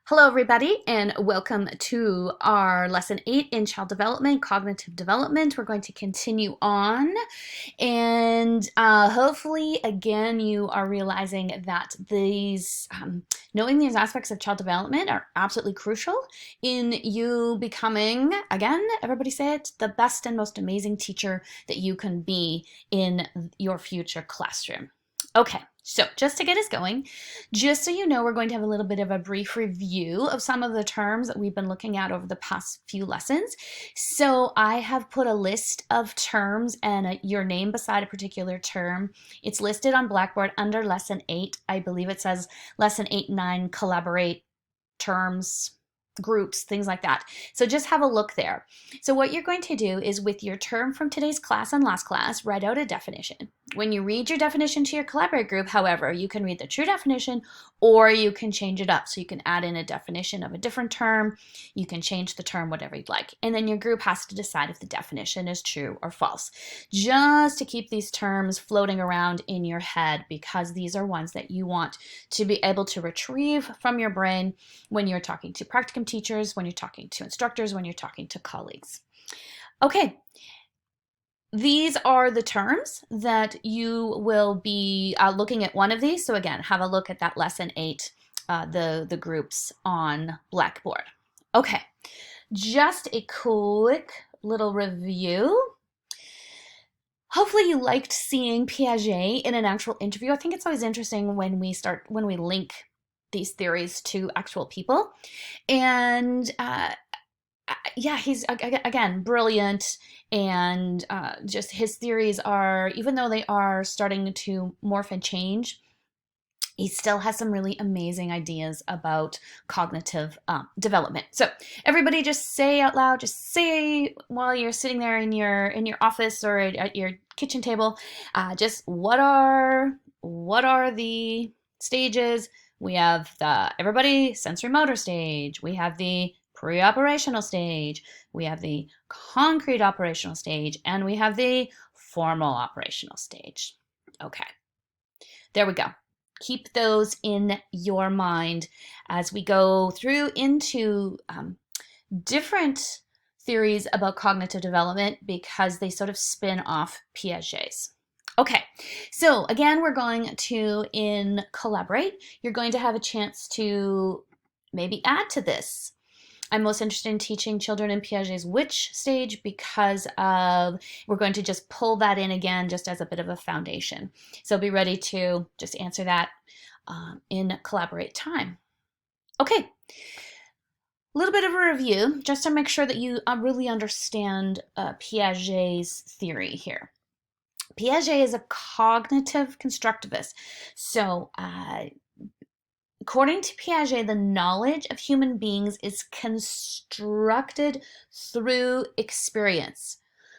Hello, everybody, and welcome to our Lesson 8 in Child Development, Cognitive Development. We're going to continue on, and hopefully, again, you are realizing that knowing these aspects of child development are absolutely crucial in you becoming, again, everybody say it, the best and most amazing teacher that you can be in your future classroom. Okay, so just to get us going, just so you know, we're going to have a little bit of a brief review of some of the terms that we've been looking at over the past few lessons. So I have put a list of terms and your name beside a particular term. It's listed on Blackboard under Lesson 8. I believe it says Lesson 8, 9, collaborate, terms, groups, things like that. So just have a look there. So what you're going to do is with your term from today's class and last class, write out a definition. When you read your definition to your collaborate group, however, you can read the true definition or you can change it up. So you can add in a definition of a different term. You can change the term, whatever you'd like. And then your group has to decide if the definition is true or false. Just to keep these terms floating around in your head, because these are ones that you want to be able to retrieve from your brain when you're talking to practicum teachers, when you're talking to instructors, when you're talking to colleagues. Okay. These are the terms that you will be looking at one of these. So again, have a look at that Lesson 8, the groups on Blackboard. Okay, just a quick little review. Hopefully you liked seeing Piaget in an actual interview. I think it's always interesting when we link these theories to actual people. And yeah, he's, again, brilliant, and just his theories are, even though they are starting to morph and change, he still has some really amazing ideas about cognitive development. So everybody just say out loud, just say while you're sitting there in your office or at your kitchen table, just what are the stages? We have the sensory motor stage. We have the pre-operational stage. We have the concrete operational stage, and we have the formal operational stage. Okay, there we go. Keep those in your mind as we go through into different theories about cognitive development, because they sort of spin off Piaget's. Okay, so again, we're going to, in Collaborate, you're going to have a chance to maybe add to this. I'm most interested in teaching children in Piaget's which stage, because we're going to just pull that in again just as a bit of a foundation. So be ready to just answer that in Collaborate time. Okay, a little bit of a review just to make sure that you really understand Piaget's theory here. Piaget is a cognitive constructivist. So according to Piaget, the knowledge of human beings is constructed through experience.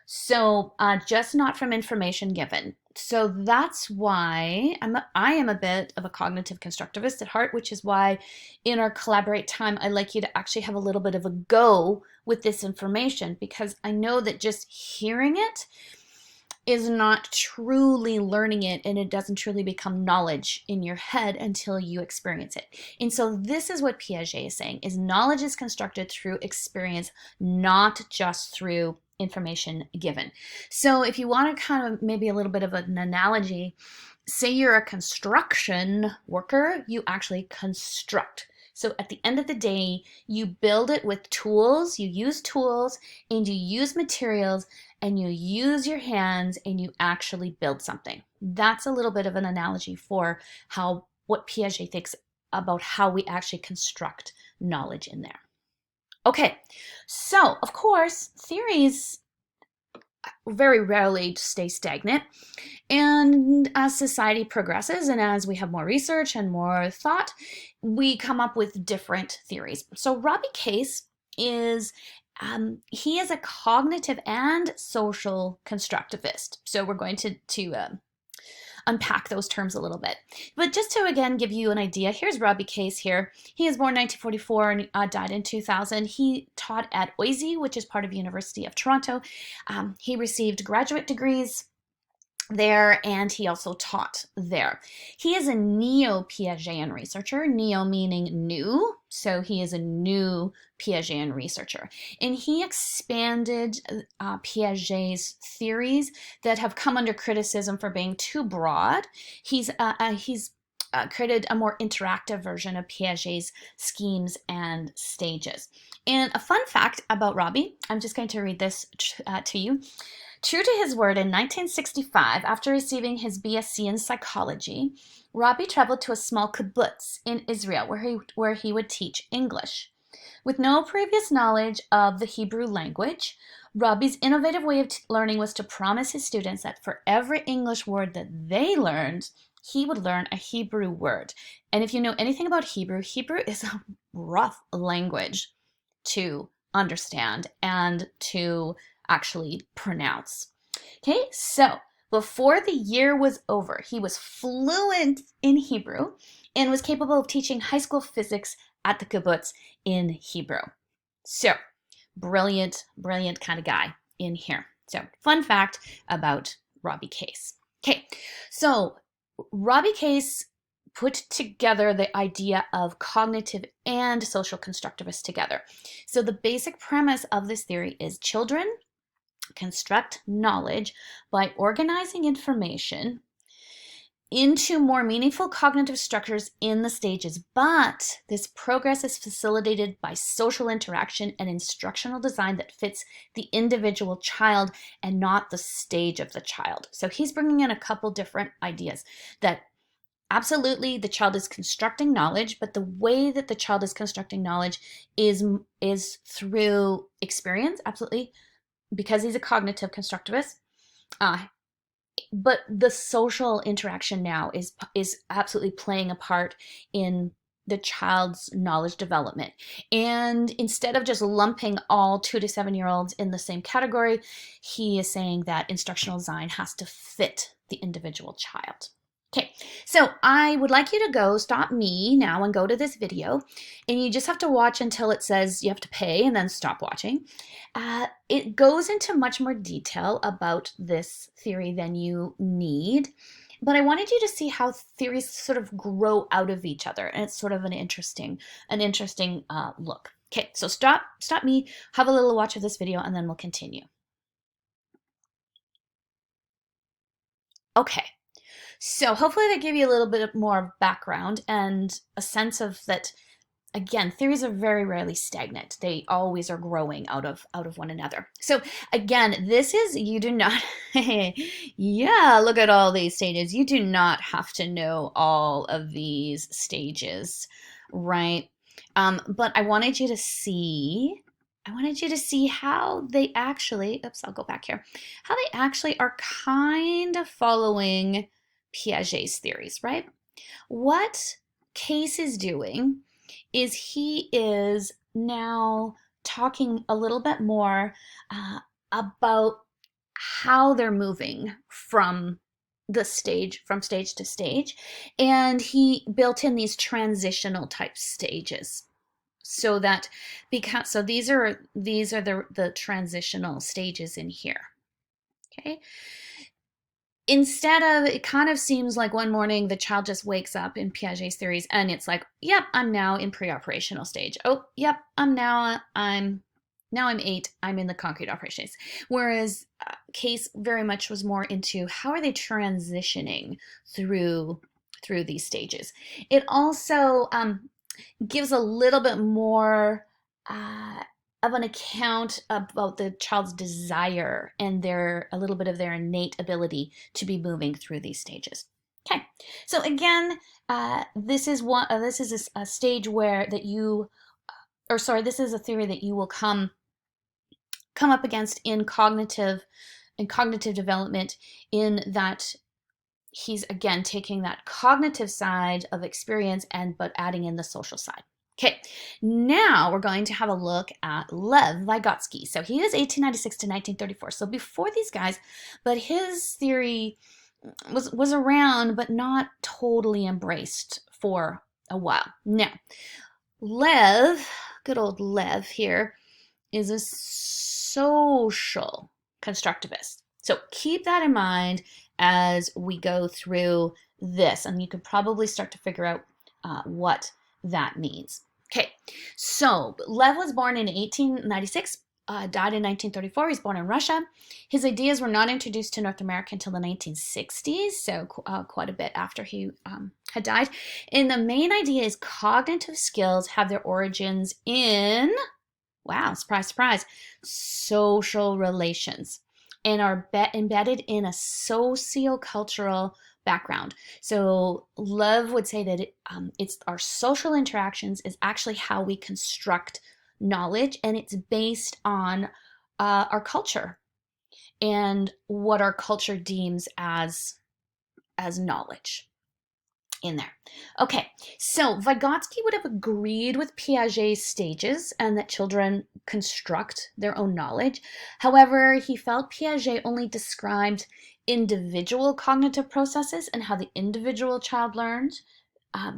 So just not from information given. So that's why I am a bit of a cognitive constructivist at heart, which is why in our Collaborate time, I like you to actually have a little bit of a go with this information, because I know that just hearing it is not truly learning it, and it doesn't truly become knowledge in your head until you experience it. And so this is what Piaget is saying, is knowledge is constructed through experience, not just through information given. So if you want to kind of maybe a little bit of an analogy, say you're a construction worker, you actually construct. So at the end of the day, you build it with tools, you use tools, and you use materials, and you use your hands, and you actually build something. That's a little bit of an analogy for what Piaget thinks about how we actually construct knowledge in there. Okay, so of course, theories very rarely stay stagnant. And as society progresses and as we have more research and more thought, we come up with different theories. So Robbie Case is he is a cognitive and social constructivist. So we're going to unpack those terms a little bit. But just to again give you an idea, here's Robbie Case here. He was born 1944 and died in 2000. He taught at OISE, which is part of University of Toronto. He received graduate degrees there, and he also taught there. He is a neo-Piagetian researcher, neo meaning new, so he is a new Piagetian researcher. And he expanded Piaget's theories that have come under criticism for being too broad. He's created a more interactive version of Piaget's schemes and stages. And a fun fact about Robbie, I'm just going to read this to you. True to his word, in 1965, after receiving his BSc in psychology, Robbie traveled to a small kibbutz in Israel where he would teach English. With no previous knowledge of the Hebrew language, Robbie's innovative way of learning was to promise his students that for every English word that they learned, he would learn a Hebrew word. And if you know anything about Hebrew, Hebrew is a rough language to understand and to actually pronounce. Okay, so before the year was over, he was fluent in Hebrew and was capable of teaching high school physics at the kibbutz in Hebrew. So, brilliant kind of guy in here. So, fun fact about Robbie Case. Okay, so Robbie Case put together the idea of cognitive and social constructivists together. So the basic premise of this theory is children construct knowledge by organizing information into more meaningful cognitive structures in the stages, but this progress is facilitated by social interaction and instructional design that fits the individual child and not the stage of the child. So he's bringing in a couple different ideas that absolutely the child is constructing knowledge, but the way that the child is constructing knowledge is through experience, absolutely, because he's a cognitive constructivist. But the social interaction now is absolutely playing a part in the child's knowledge development. And instead of just lumping all 2 to 7-year-olds in the same category, he is saying that instructional design has to fit the individual child. Okay, so I would like you to go stop me now and go to this video, and you just have to watch until it says you have to pay and then stop watching. It goes into much more detail about this theory than you need, but I wanted you to see how theories sort of grow out of each other, and it's sort of an interesting look. Okay, so stop me, have a little watch of this video, and then we'll continue. Okay. So hopefully that gave you a little bit more background and a sense of that, again, theories are very rarely stagnant. They always are growing out of one another. So again, this is, you do not, yeah, look at all these stages. You do not have to know all of these stages, right? But I wanted you to see how they actually, oops, I'll go back here, how they actually are kind of following Piaget's theories, right? What Case is doing is he is now talking a little bit more about how they're moving from stage to stage, and he built in these transitional type stages. So that these are the transitional stages in here. Okay. Instead of, it kind of seems like one morning the child just wakes up in Piaget's theories and it's like, yep, I'm now in pre-operational stage. Oh, yep, I'm 8, I'm in the concrete operations. Whereas Case very much was more into how are they transitioning through these stages. It also gives a little bit more of an account about the child's desire and a little bit of their innate ability to be moving through these stages. Okay, so again, this is a stage where this is a theory that you will come up against in cognitive development, in that he's again taking that cognitive side of experience but adding in the social side. Okay, now we're going to have a look at Lev Vygotsky. So he is 1896 to 1934, so before these guys, but his theory was around but not totally embraced for a while. Now, Lev, good old Lev here, is a social constructivist. So keep that in mind as we go through this, and you could probably start to figure out what that means. Okay, so Lev was born in 1896, died in 1934. He's born in Russia. His ideas were not introduced to North America until the 1960s, so quite a bit after he had died. And the main idea is cognitive skills have their origins in, wow, surprise, surprise, social relations, and are embedded in a sociocultural background. So Love would say that it's our social interactions is actually how we construct knowledge, and it's based on our culture and what our culture deems as knowledge in there. Okay, so Vygotsky would have agreed with Piaget's stages and that children construct their own knowledge. However, he felt Piaget only described individual cognitive processes and how the individual child learned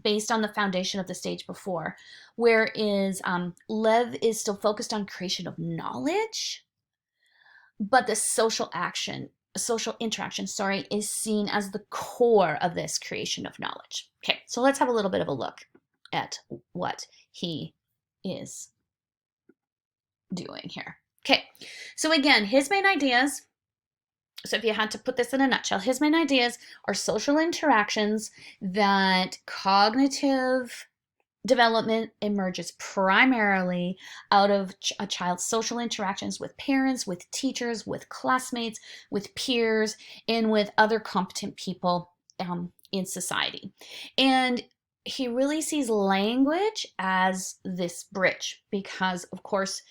based on the foundation of the stage before, whereas Lev is still focused on creation of knowledge, but the social interaction, is seen as the core of this creation of knowledge. Okay, so let's have a little bit of a look at what he is doing here. Okay, so again, his main ideas, so if you had to put this in a nutshell, his main ideas are social interactions, that cognitive development emerges primarily out of a child's social interactions with parents, with teachers, with classmates, with peers, and with other competent people in society. And he really sees language as this bridge because, of course,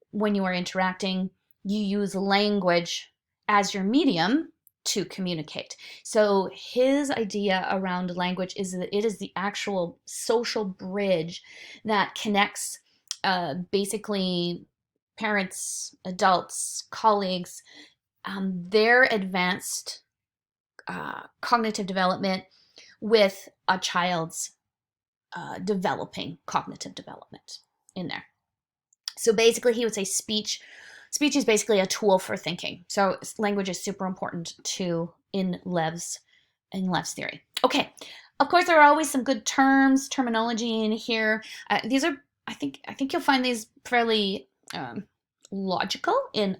when you are interacting, you use language as your medium to communicate. So his idea around language is that it is the actual social bridge that connects basically parents, adults, colleagues, their advanced cognitive development with a child's developing cognitive development in there. So basically he would say speech is basically a tool for thinking. So language is super important too in Lev's theory. Okay, of course there are always some good terminology in here. These are, I think you'll find these fairly logical in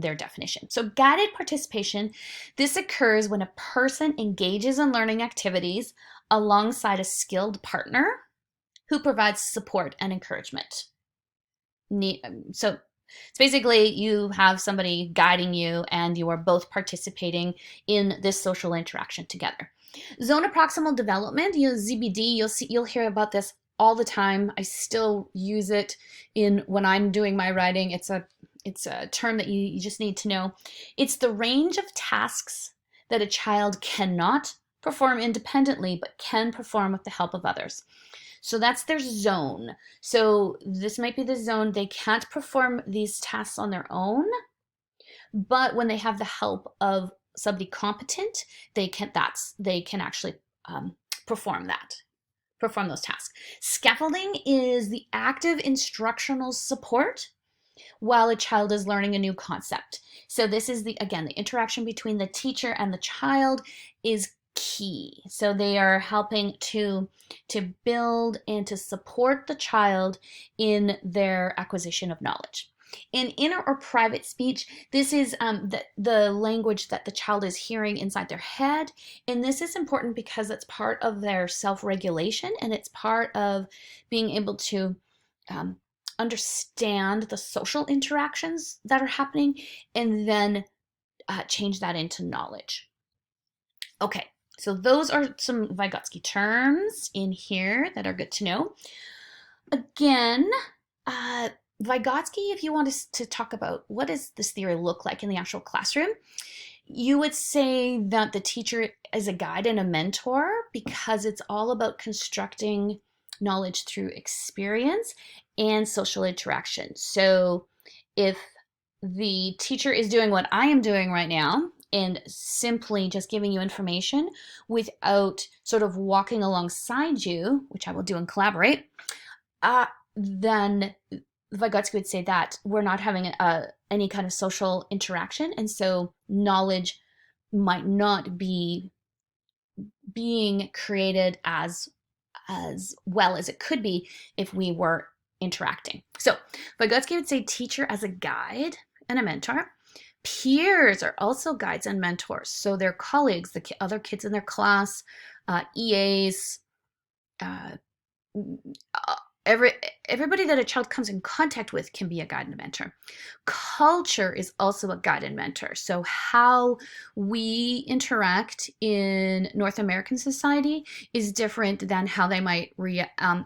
their definition. So guided participation, this occurs when a person engages in learning activities alongside a skilled partner who provides support and encouragement. So it's basically you have somebody guiding you and you are both participating in this social interaction together. Zone of proximal development, ZBD, you'll hear about this all the time. I still use it when I'm doing my writing. It's a term that you just need to know. It's the range of tasks that a child cannot perform independently but can perform with the help of others. So that's their zone. So this might be the zone. They can't perform these tasks on their own, but when they have the help of somebody competent, they can actually perform those tasks. Scaffolding is the active instructional support while a child is learning a new concept. So this is the interaction between the teacher and the child is key. So they are helping to build and to support the child in their acquisition of knowledge. In inner or private speech, this is the language that the child is hearing inside their head. And this is important because it's part of their self-regulation and it's part of being able to understand the social interactions that are happening and then change that into knowledge. Okay. So those are some Vygotsky terms in here that are good to know. Again, Vygotsky, if you want to talk about what does this theory look like in the actual classroom, you would say that the teacher is a guide and a mentor because it's all about constructing knowledge through experience and social interaction. So if the teacher is doing what I am doing right now, and simply just giving you information without sort of walking alongside you, which I will do and collaborate, then Vygotsky would say that we're not having any kind of social interaction, and so knowledge might not be being created as well as it could be if we were interacting. So Vygotsky would say teacher as a guide and a mentor. Peers are also guides and mentors. So their colleagues, the other kids in their class, EAs, uh, everybody that a child comes in contact with can be a guide and a mentor. Culture is also a guide and mentor. So how we interact in North American society is different than how they might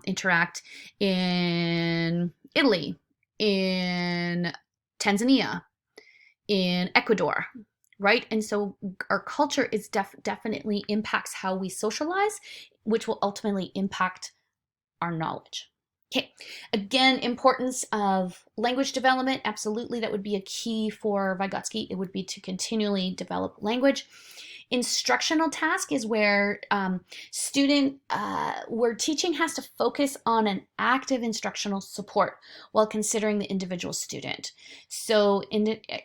interact in Italy, in Tanzania, in Ecuador, right? And so our culture is definitely impacts how we socialize, which will ultimately impact our knowledge. Okay, again, importance of language development. Absolutely, that would be a key for Vygotsky. It would be to continually develop language. Instructional task is where where teaching has to focus on an active instructional support while considering the individual student. So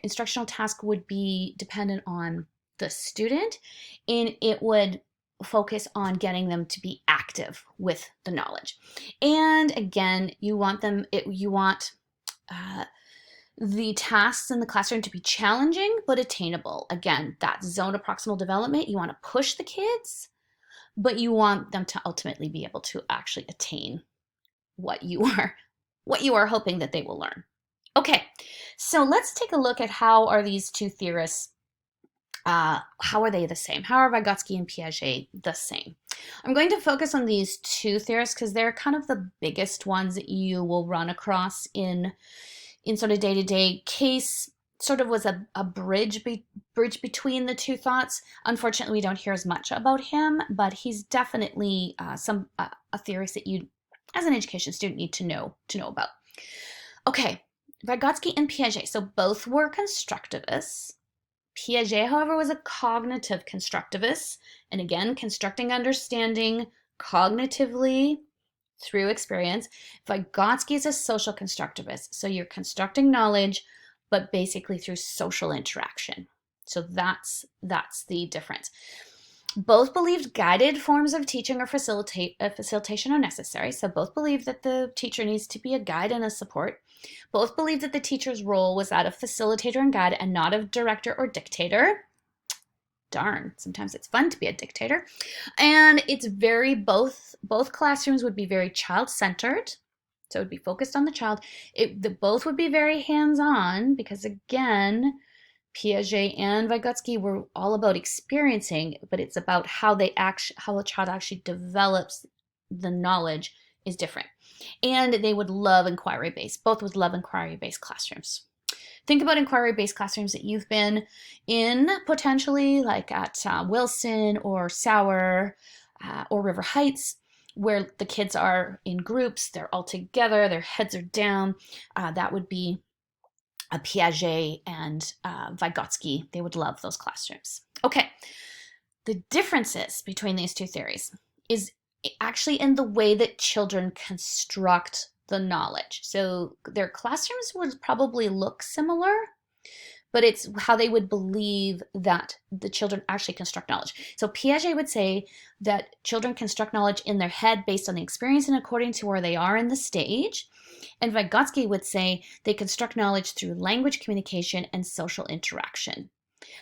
instructional task would be dependent on the student, and it would focus on getting them to be active with the knowledge. And again, you want the tasks in the classroom to be challenging but attainable. Again, that zone of proximal development, you want to push the kids, but you want them to ultimately be able to actually attain what you are hoping that they will learn. Okay, so let's take a look at how are these two theorists how are they the same? How are Vygotsky and Piaget the same? I'm going to focus on these two theorists because they're kind of the biggest ones that you will run across in sort of day-to-day. Case sort of was a bridge between the two thoughts. Unfortunately, we don't hear as much about him, but he's definitely a theorist that you, as an education student, need to know about. Okay, Vygotsky and Piaget. So both were constructivists. Piaget, however, was a cognitive constructivist, and again, constructing understanding cognitively through experience. Vygotsky is a social constructivist, so you're constructing knowledge, but basically through social interaction. So that's the difference. Both believed guided forms of teaching or facilitation are necessary. So both believe that the teacher needs to be a guide and a support. Both believed that the teacher's role was that of facilitator and guide and not of director or dictator. Darn, sometimes it's fun to be a dictator. And it's both classrooms would be very child-centered. So it would be focused on the child. Both would be very hands-on because, again, Piaget and Vygotsky were all about experiencing, but it's about how a child actually develops the knowledge is different. And they would love inquiry-based. Both would love inquiry-based classrooms. Think about inquiry-based classrooms that you've been in, potentially, like at Wilson or Sauer or River Heights, where the kids are in groups, they're all together, their heads are down. That would be a Piaget and Vygotsky. They would love those classrooms. Okay, the differences between these two theories is actually in the way that children construct the knowledge. So their classrooms would probably look similar, but it's how they would believe that the children actually construct knowledge. So Piaget would say that children construct knowledge in their head based on the experience and according to where they are in the stage. And Vygotsky would say they construct knowledge through language communication and social interaction.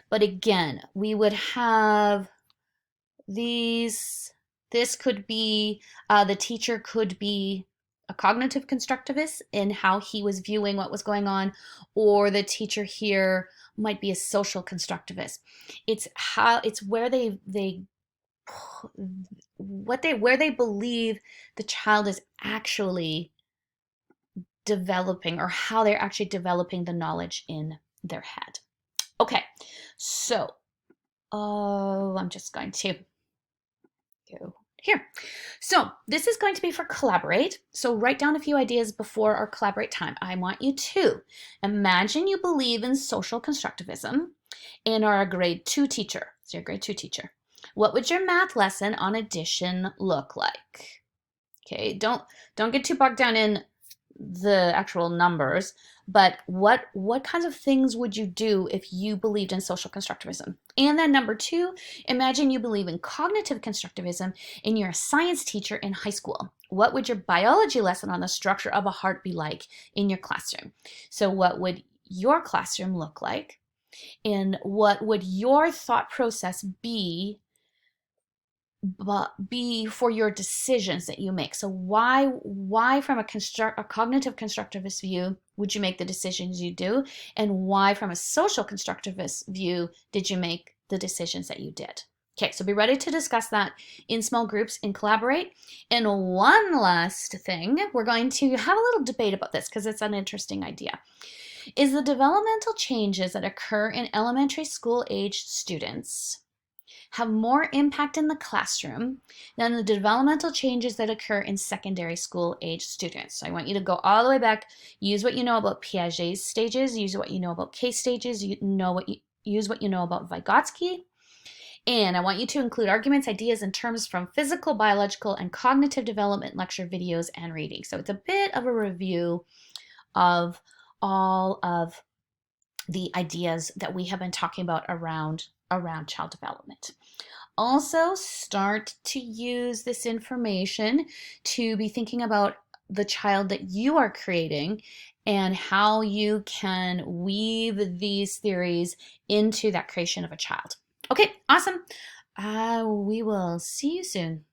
But again, we would have these, this could be, the teacher could be a cognitive constructivist in how he was viewing what was going on, or the teacher here might be a social constructivist. It's where they believe the child is actually developing, or how they're actually developing the knowledge in their head. Okay, so I'm just going to go here. So this is going to be for collaborate. So write down a few ideas before our collaborate time. I want you to imagine you believe in social constructivism and are a grade 2 teacher. So you're a grade 2 teacher. What would your math lesson on addition look like? Okay, don't get too bogged down in the actual numbers, But what kinds of things would you do if you believed in social constructivism? And then number two, imagine you believe in cognitive constructivism and you're a science teacher in high school. What would your biology lesson on the structure of a heart be like in your classroom? So what would your classroom look like? And what would your thought process be for your decisions that you make? So why from a cognitive constructivist view would you make the decisions you do, and why from a social constructivist view did you make the decisions that you did? Okay, so be ready to discuss that in small groups and collaborate. And one last thing, we're going to have a little debate about this because it's an interesting idea. Is the developmental changes that occur in elementary school aged students have more impact in the classroom than the developmental changes that occur in secondary school age students? So I want you to go all the way back, use what you know about Piaget's stages, use what you know about case stages, use what you know about Vygotsky, and I want you to include arguments, ideas, and terms from physical, biological, and cognitive development lecture videos and readings. So it's a bit of a review of all of the ideas that we have been talking about around child development. Also, start to use this information to be thinking about the child that you are creating and how you can weave these theories into that creation of a child. Okay, awesome. We will see you soon.